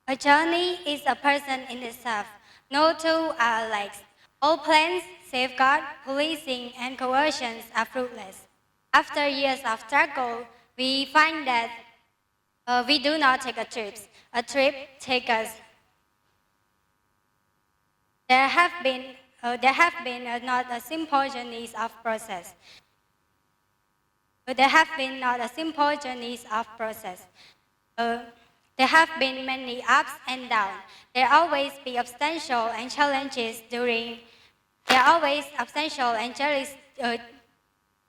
A journey is a person in itself. No two are alike. All plans, safeguard, policing, and coercions are fruitless. After years of struggle, we find that we do not take a trip. A trip takes us. There have been not a simple journeys of process. There have been not a simple journeys of process. There have been many ups and downs. There always be substantial and challenges during. There are always substantial and there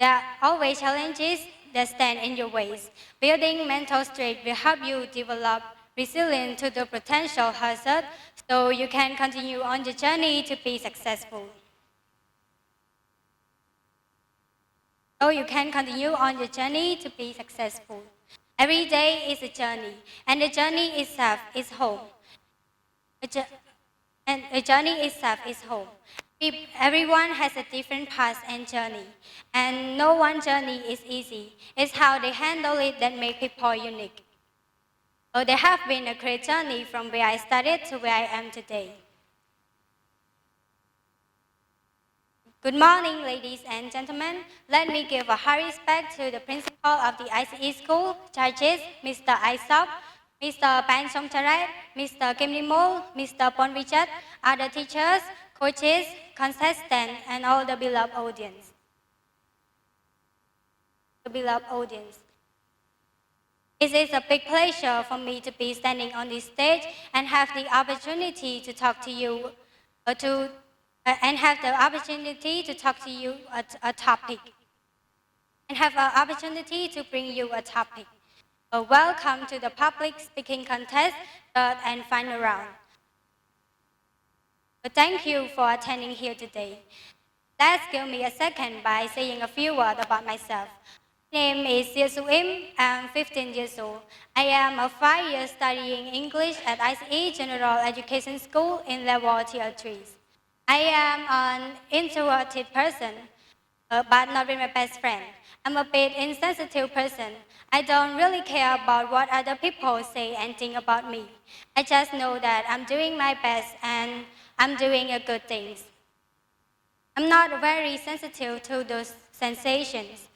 are always challenges that stand in your ways. Building mental strength will help you develop resilience to the potential hazard, so you can continue on the journey to be successful. So you can continue on the journey to be successful. Every day is a journey, and the journey itself is home. And the journey itself is home. Everyone has a different path and journey, and no one journey is easy. It's how they handle it that makes people unique. There have been a great journey from where I started to where I am today. Good morning, ladies and gentlemen. Let me give a high respect to the principal of the ICE school, judges, Mr. Isaac, Mr. Ban Songcharat, Mr. Kim Nimo, Mr. Pon Richard, other teachers, coaches, contestants, and all the beloved audience. It is a big pleasure for me to be standing on this stage and have the opportunity to talk to you, a topic, and have an opportunity to bring you a topic. Welcome to the public speaking contest, third and final round. Thank you for attending here today. Let's give me a second by saying a few words about myself. My name is Yesu Im. I'm 15 years old. I am a 5-year studying English at ICE General Education School in level Tier 3. I am an introverted person, but not with my best friend. I'm a bit insensitive person. I don't really care about what other people say and think about me. I just know that I'm doing my best and I'm doing a good things. I'm not very sensitive to those sensations.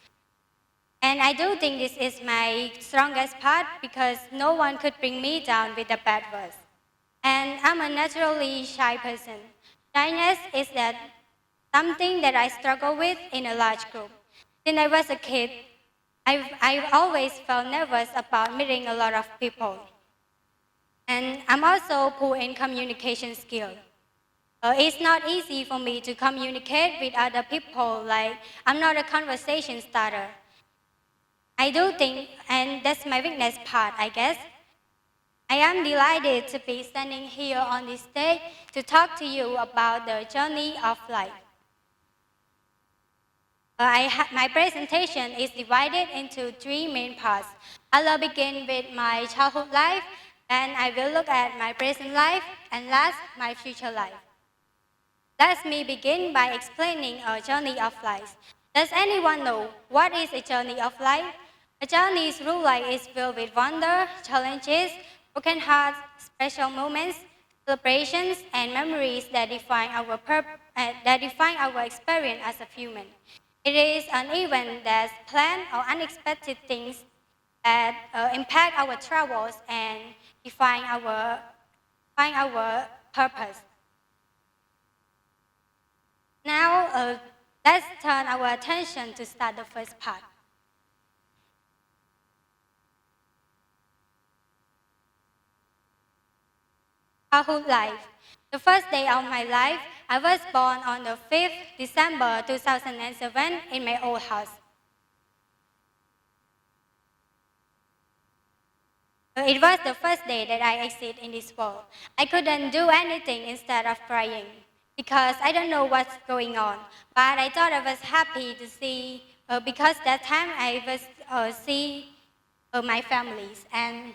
And I do think this is my strongest part because no one could bring me down with a bad words. And I'm a naturally shy person. Shyness is something that I struggle with in a large group. Since I was a kid, I've always felt nervous about meeting a lot of people. And I'm also poor in communication skills. It's not easy for me to communicate with other people, like I'm not a conversation starter. I do think, and that's my weakness part, I guess. I am delighted to be standing here on this stage to talk to you about the journey of life. My presentation is divided into 3 main parts. I'll begin with my childhood life, then I will look at my present life, and last, my future life. Let me begin by explaining a journey of life. Does anyone know what is a journey of life? A journey through life is filled with wonder, challenges, broken hearts, special moments, celebrations, and memories that define our experience as a human. It is an event that's planned or unexpected things that impact our travels and define our purpose. Now, let's turn our attention to start the first part. Childhood life. The first day of my life, I was born on the 5th December 2007 in my old house. It was the first day that I existed in this world. I couldn't do anything instead of crying because I don't know what's going on. But I thought I was happy to see, because that time I was see my families. And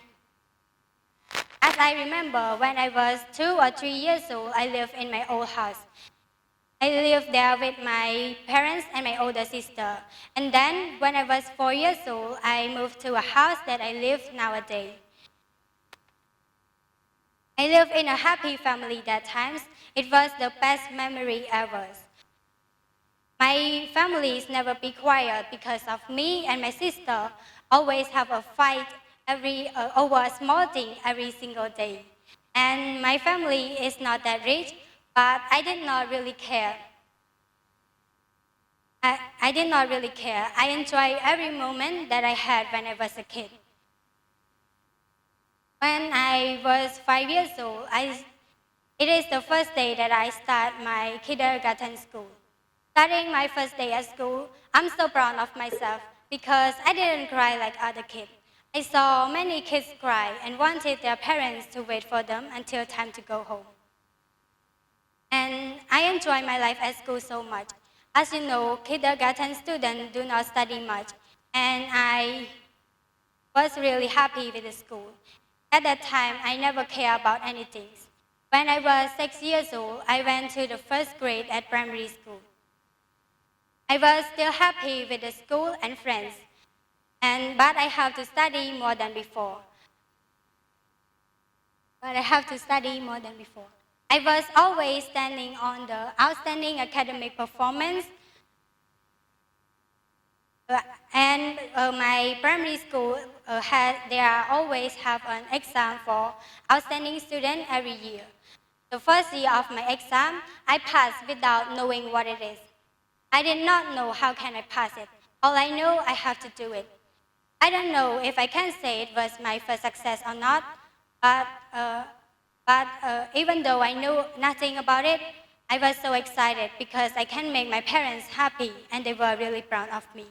as I remember, when I was 2 or 3 years old, I lived in my old house. I lived there with my parents and my older sister. And then, when I was 4 years old, I moved to a house that I live nowadays. I lived in a happy family that times. It was the best memory ever. My families never be quiet because of me and my sister always have a fight over a small thing every single day. And my family is not that rich, but I did not really care. I did not really care. I enjoyed every moment that I had when I was a kid. When I was 5 years old, it is the first day that I start my kindergarten school. Starting my first day at school, I'm so proud of myself because I didn't cry like other kids. I saw many kids cry and wanted their parents to wait for them until time to go home. And I enjoy my life at school so much. As you know, kindergarten students do not study much, and I was really happy with the school. At that time, I never cared about anything. When I was 6 years old, I went to the first grade at primary school. I was still happy with the school and friends, but I have to study more than before. I was always standing on the outstanding academic performance, my primary school always have an exam for outstanding student every year. The first year of my exam, I passed without knowing what it is. I did not know how can I pass it. All I know, I have to do it. I don't know if I can say it was my first success or not, but even though I know nothing about it, I was so excited because I can make my parents happy and they were really proud of me.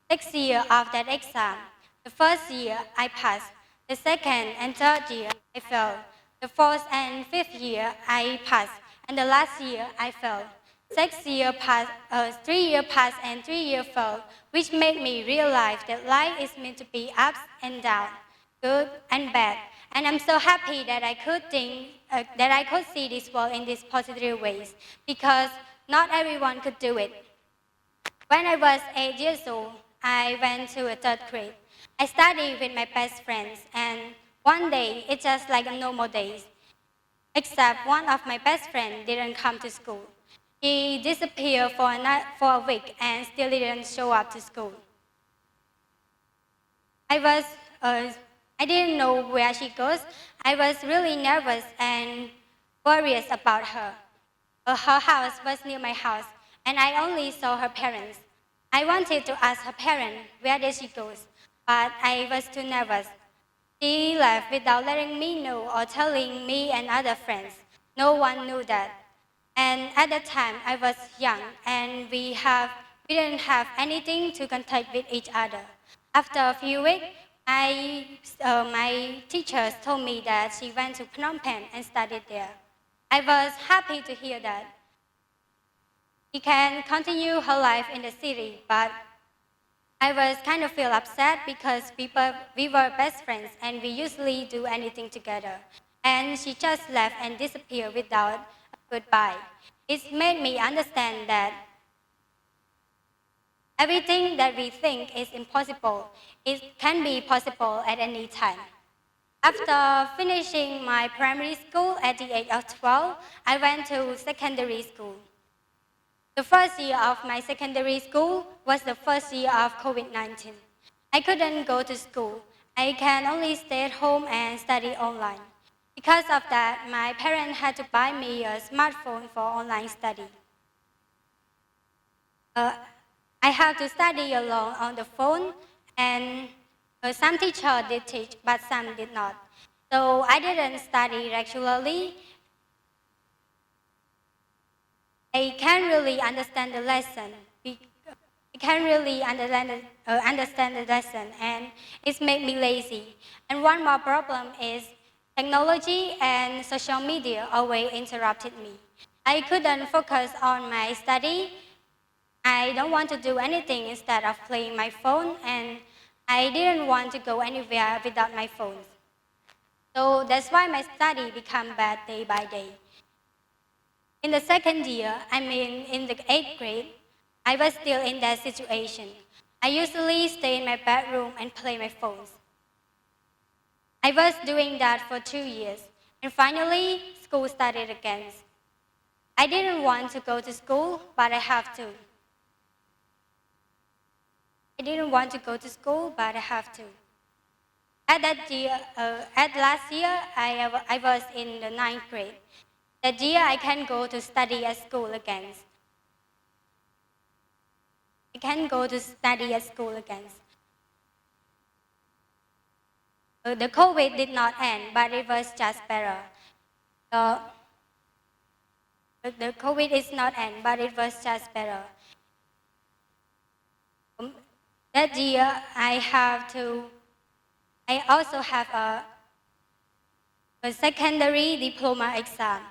6 years of that exam, the first year I passed, the second and third year I failed, the fourth and fifth year I passed, and the last year I failed. 6 years passed, 3 years passed and 3 years failed, which made me realize that life is meant to be ups and downs, good and bad. And I'm so happy that I could see this world in these positive ways, because not everyone could do it. When I was 8 years old, I went to a third grade. I studied with my best friends, and one day, it's just like a normal day, except one of my best friends didn't come to school. He disappeared for a week and still didn't show up to school. I didn't know where she goes. I was really nervous and worried about her. Her house was near my house, and I only saw her parents. I wanted to ask her parents where did she go, but I was too nervous. She left without letting me know or telling me and other friends. No one knew that. And at that time, I was young, and we didn't have anything to contact with each other. After a few weeks, my teachers told me that she went to Phnom Penh and studied there. I was happy to hear that. She can continue her life in the city, but I was kind of feel upset because we were best friends and we usually do anything together. And she just left and disappeared without a goodbye. It made me understand that everything that we think is impossible, it can be possible at any time. After finishing my primary school at the age of 12, I went to secondary school. The first year of my secondary school was the first year of COVID-19. I couldn't go to school. I can only stay at home and study online. Because of that, my parents had to buy me a smartphone for online study. I had to study alone on the phone, and some teachers did teach, but some did not. So I didn't study regularly. I can't really understand the lesson. I can't really understand the lesson, and it's made me lazy. And one more problem is technology and social media always interrupted me. I couldn't focus on my study. I don't want to do anything instead of playing my phone, and I didn't want to go anywhere without my phone. So that's why my study became bad day by day. In the second year, in the 8th grade, I was still in that situation. I usually stay in my bedroom and play my phones. I was doing that for 2 years. And finally, school started again. I didn't want to go to school, but I have to. I didn't want to go to school, but I have to. At last year, I was in the 9th grade. That year, I can go to study at school again. I can go to study at school again. The COVID did not end, but it was just better. Uh, the COVID is not end, but it was just better. That year, I also have a secondary diploma exam.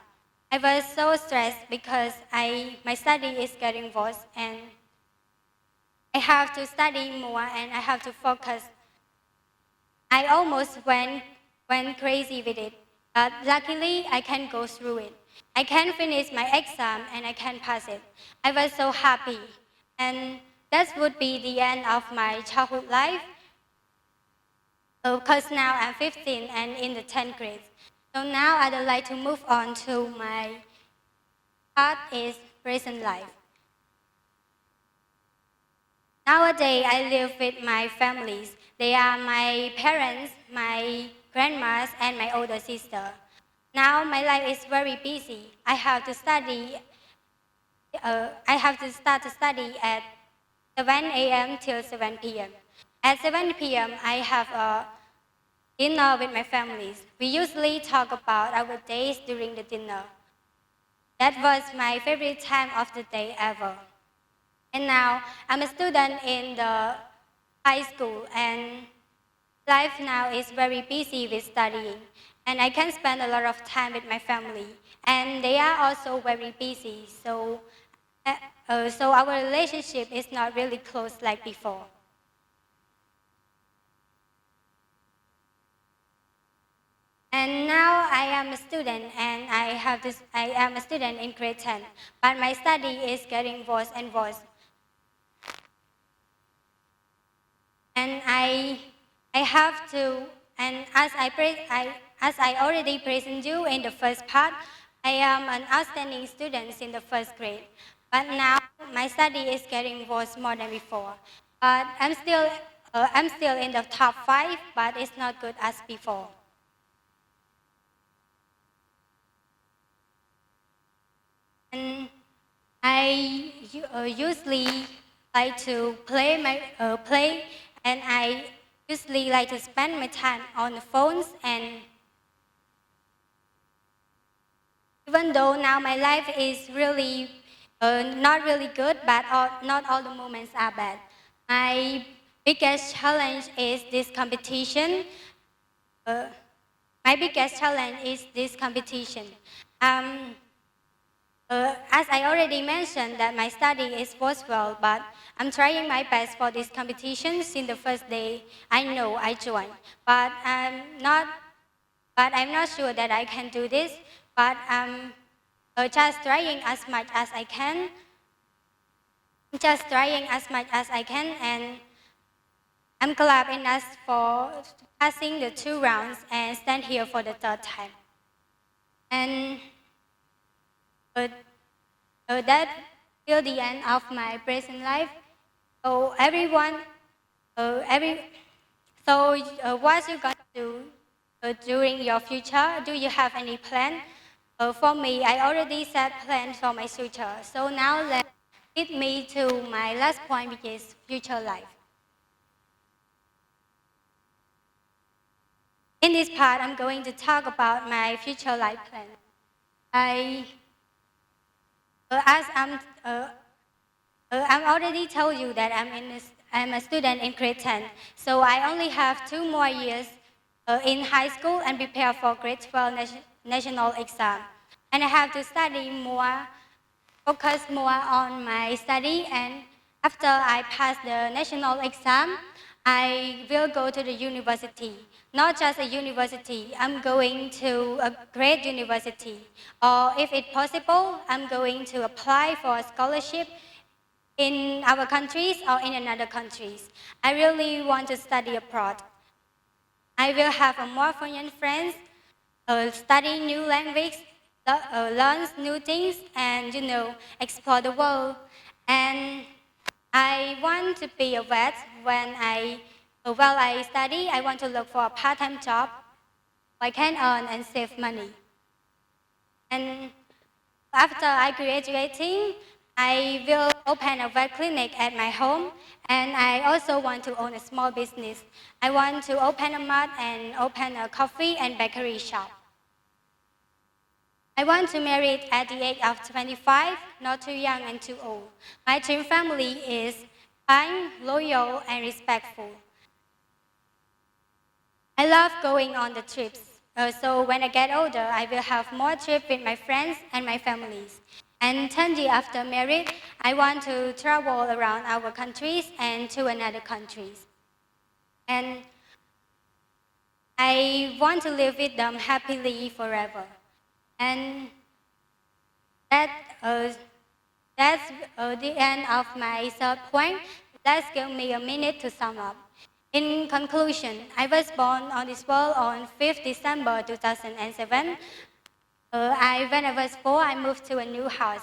I was so stressed because my study is getting worse and I have to study more and I have to focus. I almost went crazy with it, but luckily I can go through it. I can finish my exam and I can pass it. I was so happy, and that would be the end of my childhood life. Because now I'm 15 and in the 10th grade. So now I'd like to move on to my part is present life. Nowadays, I live with my families. They are my parents, my grandmas, and my older sister. Now my life is very busy. I have to study. I have to start to study at 7 a.m. till 7 p.m. At 7 p.m., I have a dinner with my families. We usually talk about our days during the dinner. That was my favorite time of the day ever. And now I'm a student in the high school and life now is very busy with studying. And I can spend a lot of time with my family. And they are also very busy. So our relationship is not really close like before. And now I am a student and I am a student in grade 10, but my study is getting worse and worse. And I have to, and as I already present you in the first part, I am an outstanding student in the first grade. But now my study is getting worse more than before. But I'm still in the top 5, but it's not good as before. And I usually like to play, and I usually like to spend my time on the phones. And even though now my life is really not really good, but not all the moments are bad. My biggest challenge is this competition. My biggest challenge is this competition. As I already mentioned that my study is works well, but I'm trying my best for this competition since the first day I know I joined. But I'm not sure that I can do this, but I'm just trying as much as I can. Just trying as much as I can, and I'm glad enough for passing the 2 rounds and stand here for the 3rd time. And that till the end of my present life. So everyone, what you gonna do during your future? Do you have any plan? For me, I already set plans for my future. So now let's lead me to my last point, which is future life. In this part, I'm going to talk about my future life plan. I'm already told you that I'm a student in grade 10, so I only have 2 more years in high school and prepare for grade 12 national exam. And I have to study more, focus more on my study, and after I pass the national exam, I will go to the university. Not just a university, I'm going to a great university. Or if it's possible, I'm going to apply for a scholarship in our countries or in another countries. I really want to study abroad. I will have a more foreign friends study new language, learn new things, and explore the world. And I want to be a vet while I study. I want to look for a part-time job where I can earn and save money. And after I graduating, I will open a vet clinic at my home, and I also want to own a small business. I want to open a mart and open a coffee and bakery shop. I want to marry at the age of 25, not too young and too old. My dream family is kind, loyal, and respectful. I love going on the trips. So when I get older, I will have more trips with my friends and my families. And 10 years after marriage, I want to travel around our countries and to another countries. And I want to live with them happily forever. And that, that's the end of my third point. Let's give me a minute to sum up. In conclusion, I was born on this world on 5th December 2007. When I was 4, I moved to a new house.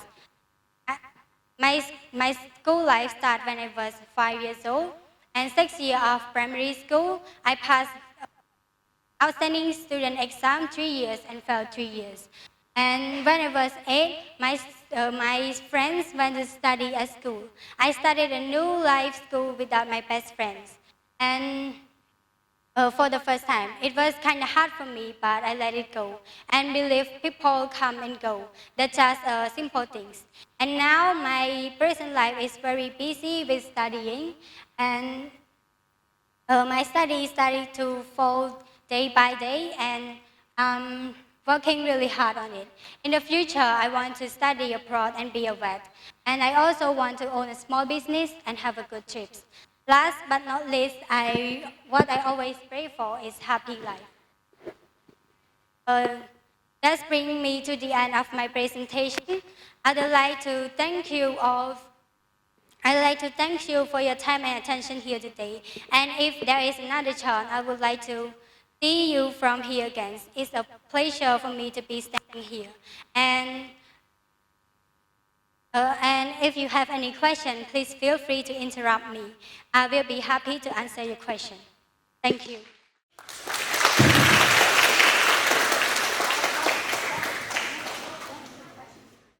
My school life started when I was 5 years old, and 6 years of primary school, I passed outstanding student exam 3 years and failed 3 years. And when I was 8, my friends went to study at school. I started a new life school without my best friends. And for the first time, it was kind of hard for me, but I let it go and believe people come and go. That's just simple things. And now my personal life is very busy with studying, and my study started to fall day by day, and I'm working really hard on it. In the future, I want to study abroad and be a vet. And I also want to own a small business and have a good trips. Last but not least, what I always pray for is happy life. That's bringing me to the end of my presentation. I'd like to thank you all. I'd like to thank you for your time and attention here today. And if there is another chance, I would like to see you from here again. It's a pleasure for me to be standing here. And if you have any question, please feel free to interrupt me. I will be happy to answer your question. Thank you.